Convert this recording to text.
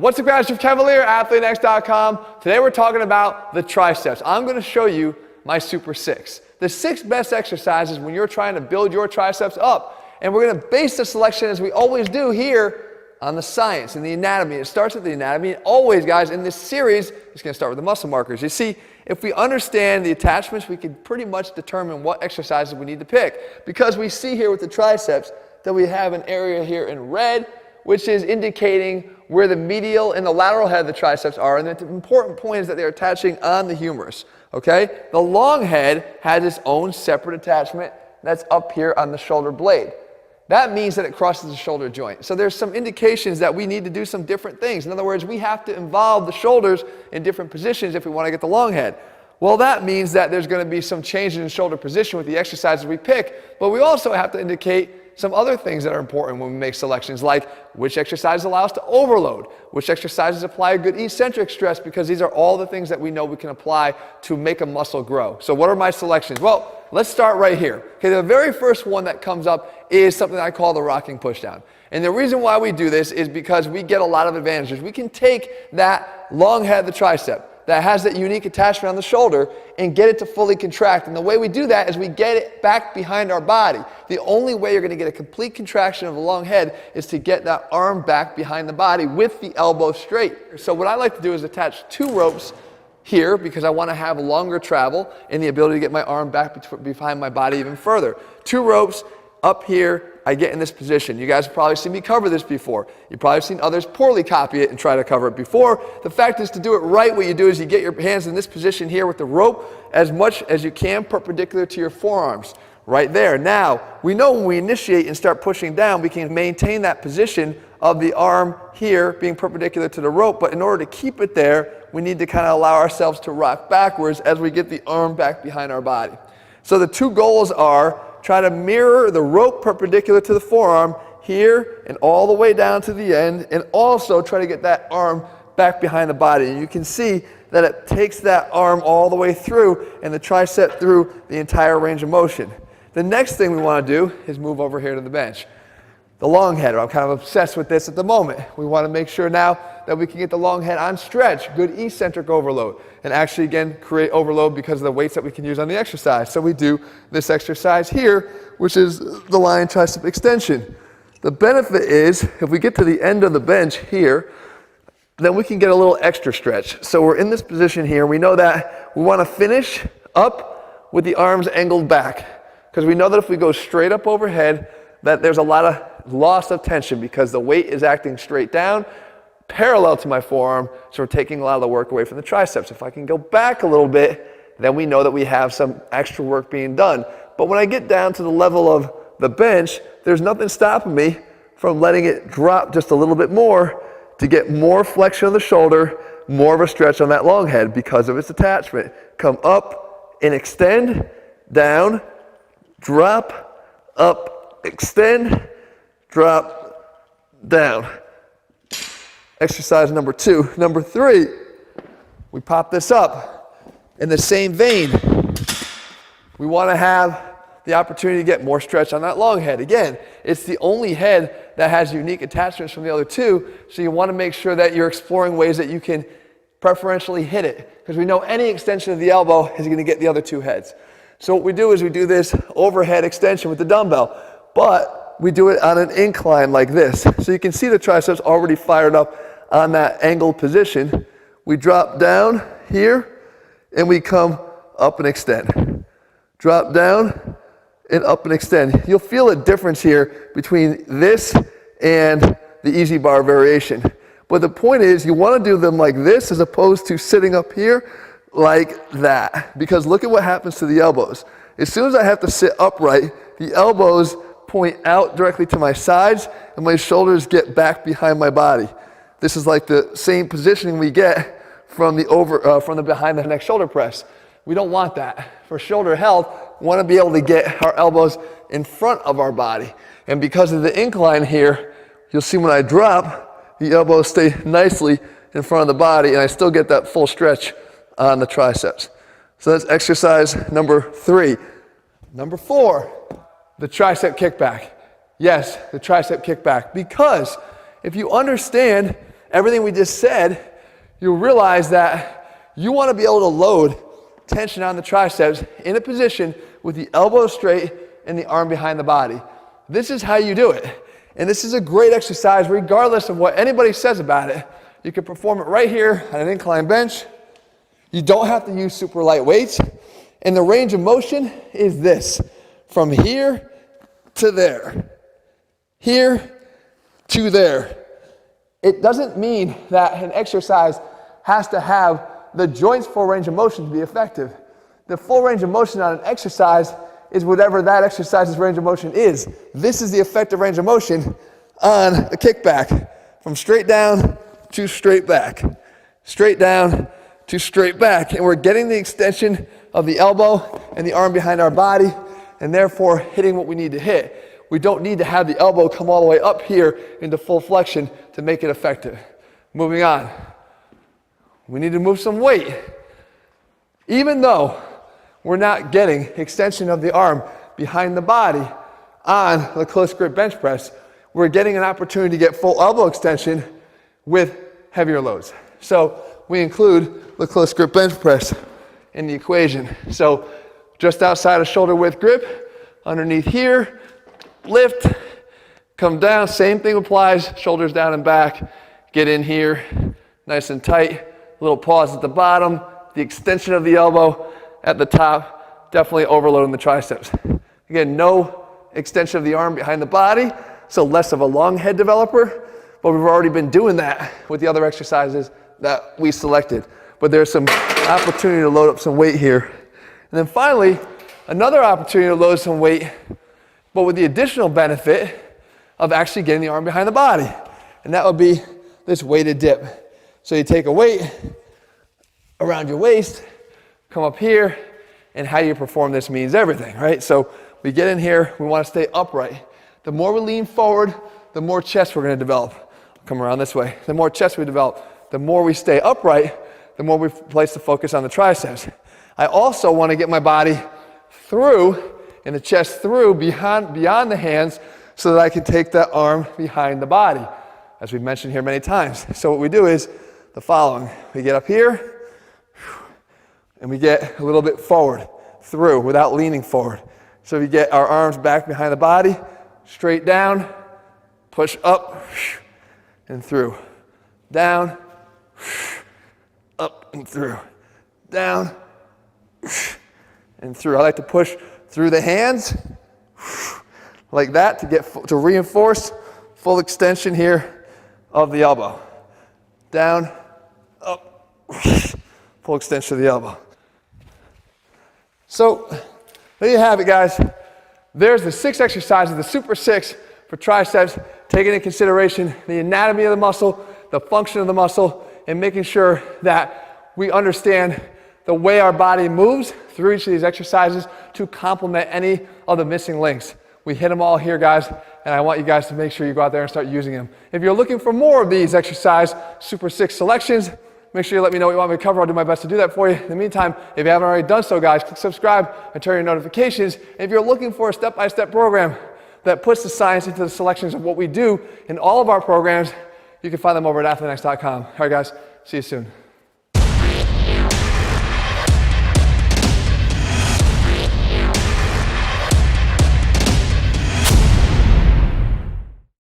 What's up guys, Tricep Cavalier, ATHLEAN-X.com. Today we're talking about the triceps. I'm going to show you my Super 6. The 6 best exercises when you're trying to build your triceps up. And we're going to base the selection, as we always do here, on the science and the anatomy. It starts with the anatomy. And always, guys, in this series, it's going to start with the muscle markers. You see, if we understand the attachments, we can pretty much determine what exercises we need to pick. Because we see here with the triceps that we have an area here in red, which is indicating where the medial and the lateral head of the triceps are. And the important point is that they're attaching on the humerus. Okay? The long head has its own separate attachment that's up here on the shoulder blade. That means that it crosses the shoulder joint. So there's some indications that we need to do some different things. In other words, we have to involve the shoulders in different positions if we want to get the long head. Well, that means that there's going to be some changes in shoulder position with the exercises we pick, but we also have to indicate some other things that are important when we make selections, like which exercises allow us to overload, which exercises apply a good eccentric stress, because these are all the things that we know we can apply to make a muscle grow. So what are my selections? Well, let's start right here. Okay, the very first one that comes up is something I call the rocking pushdown. And the reason why we do this is because we get a lot of advantages. We can take that long head of the tricep that has that unique attachment on the shoulder and get it to fully contract. And the way we do that is we get it back behind our body. The only way you're going to get a complete contraction of the long head is to get that arm back behind the body with the elbow straight. So what I like to do is attach 2 ropes here, because I want to have longer travel and the ability to get my arm back behind my body even further. 2 ropes up here. I get in this position. You guys have probably seen me cover this before. You've probably seen others poorly copy it and try to cover it before. The fact is, to do it right, what you do is you get your hands in this position here with the rope as much as you can perpendicular to your forearms. Right there. Now, we know when we initiate and start pushing down, we can maintain that position of the arm here being perpendicular to the rope, but in order to keep it there, we need to kind of allow ourselves to rock backwards as we get the arm back behind our body. So the 2 goals are try to mirror the rope perpendicular to the forearm here and all the way down to the end, and also try to get that arm back behind the body. And you can see that it takes that arm all the way through and the tricep through the entire range of motion. The next thing we want to do is move over here to the bench. The long head, I'm kind of obsessed with this at the moment. We want to make sure now that we can get the long head on stretch, good eccentric overload, and actually again create overload because of the weights that we can use on the exercise. So we do this exercise here, which is the lying tricep extension. The benefit is, if we get to the end of the bench here, then we can get a little extra stretch. So we're in this position here. We know that we want to finish up with the arms angled back, because we know that if we go straight up overhead, that there's a lot of loss of tension because the weight is acting straight down, parallel to my forearm, so we're taking a lot of the work away from the triceps. If I can go back a little bit, then we know that we have some extra work being done. But when I get down to the level of the bench, there's nothing stopping me from letting it drop just a little bit more to get more flexion of the shoulder, more of a stretch on that long head because of its attachment. Come up and extend, down, drop, up, extend, drop, down. Exercise number 2. Number 3, we pop this up in the same vein. We want to have the opportunity to get more stretch on that long head. Again, it's the only head that has unique attachments from the other 2, so you want to make sure that you're exploring ways that you can preferentially hit it, because we know any extension of the elbow is going to get the other 2 heads. So what we do is we do this overhead extension with the dumbbell, but we do it on an incline like this. So you can see the triceps already fired up on that angled position. We drop down here and we come up and extend. Drop down and up and extend. You'll feel a difference here between this and the easy bar variation. But the point is, you want to do them like this as opposed to sitting up here like that. Because look at what happens to the elbows. As soon as I have to sit upright, the elbows point out directly to my sides and my shoulders get back behind my body. This is like the same positioning we get from the behind the neck shoulder press. We don't want that. For shoulder health, we want to be able to get our elbows in front of our body. And because of the incline here, you'll see when I drop, the elbows stay nicely in front of the body and I still get that full stretch on the triceps. So that's exercise number 3. Number 4, the tricep kickback. Yes, the tricep kickback. Because if you understand everything we just said, you'll realize that you want to be able to load tension on the triceps in a position with the elbow straight and the arm behind the body. This is how you do it. And this is a great exercise regardless of what anybody says about it. You can perform it right here on an incline bench. You don't have to use super light weights. And the range of motion is this, from here to there, here to there. It doesn't mean that an exercise has to have the joint's full range of motion to be effective. The full range of motion on an exercise is whatever that exercise's range of motion is. This is the effective range of motion on a kickback, from straight down to straight back, straight down to straight back. And we're getting the extension of the elbow and the arm behind our body, and therefore hitting what we need to hit. We don't need to have the elbow come all the way up here into full flexion to make it effective. Moving on. We need to move some weight. Even though we're not getting extension of the arm behind the body on the close grip bench press, we're getting an opportunity to get full elbow extension with heavier loads. So we include the close grip bench press in the equation. So just outside of shoulder width grip, underneath here, lift, come down, same thing applies, shoulders down and back, get in here, nice and tight, little pause at the bottom, the extension of the elbow at the top, definitely overloading the triceps. Again, no extension of the arm behind the body, so less of a long head developer, but we've already been doing that with the other exercises that we selected. But there's some opportunity to load up some weight here. And then finally, another opportunity to load some weight, but with the additional benefit of actually getting the arm behind the body. And that would be this weighted dip. So you take a weight around your waist, come up here, and how you perform this means everything, right? So we get in here, we want to stay upright. The more we lean forward, the more chest we're going to develop. Come around this way. The more chest we develop, the more we stay upright, the more we place the focus on the triceps. I also want to get my body through and the chest through beyond the hands so that I can take that arm behind the body, as we've mentioned here many times. So what we do is the following. We get up here and we get a little bit forward through without leaning forward. So we get our arms back behind the body, straight down, push up and through, down, up and through, down and through. I like to push through the hands like that to reinforce full extension here of the elbow. Down, up, full extension of the elbow. So there you have it, guys. There's the 6 exercises, the Super 6 for triceps, taking into consideration the anatomy of the muscle, the function of the muscle, and making sure that we understand the way our body moves through each of these exercises to complement any of the missing links. We hit them all here, guys, and I want you guys to make sure you go out there and start using them. If you're looking for more of these exercise Super 6 selections, make sure you let me know what you want me to cover. I'll do my best to do that for you. In the meantime, if you haven't already done so, guys, click subscribe and turn your notifications. If you're looking for a step-by-step program that puts the science into the selections of what we do in all of our programs, you can find them over at ATHLEAN-X.com. All right, guys, see you soon.